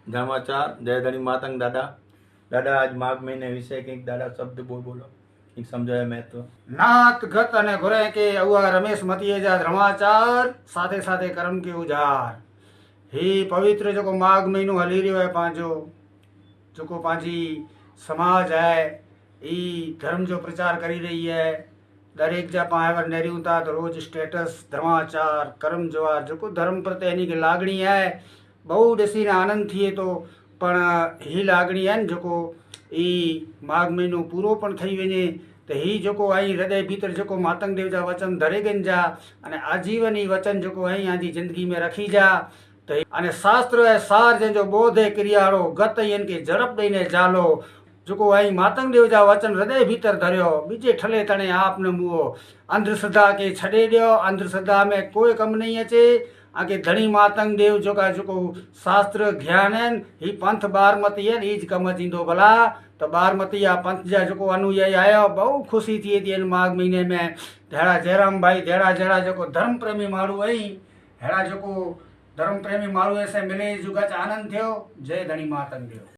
धर्माचार जय धनी मातंग दादा। दादा आज माघ महीने विषय कंईक दादा शब्द बोलो કંઈક સમજાય महत्व। नात गत अने घुरे के अवुआ रमेश मतीए जा धर्माचार साथे साथे कर्म के उजार। ही पवित्र जो माघ महीनो हली रह्यो है पांचो जो पांची समाज है ई धर्म जो प्रचार करी रही है। दरेक जा पावर नेरियूं था तो रोज स्टेटस धर्माचार कर्म जवार जो धर्म प्रत्ये एनी की लागणी है बहु ॾिसीने आनंद थिए तो पण ही लागणी है जो ई माघ महीनो पूरो पण थई वञे तो ही जो आई हृदय भीतर जो मातंग देव जा वचन धरेगन जा अने आजीवन ही वचन जो आई आजी जिंदगी में रखी जा तो अने शास्त्र है सार जंहिंजो बोध है क्रियाड़ो गत इनके झड़प ॾेने जालो जो आई मातंग देव जा वचन हृदय भीतर धरियो बीजे ठले तणे आप न मुओ। अंधश्रद्धा के छड़े दियो, अंधश्रद्धा में कोई कम नहीं अचे। आगे धनी मातंग देव जो शास्त्र ज्ञान है ही पंथ बारमती है ईज कम जींदो भला। तो बारमती आ पंथ जा जो अनुयायी आया बहु खुशी थी थी माघ महीने में। धेड़ा जयराम भाई धेड़ा जड़ा जो धर्म प्रेमी माण्हू आई हेड़ा जो धर्म प्रेमी माण्हू से मिले जुगा आनंद थियो। जय धनी मातंग देव।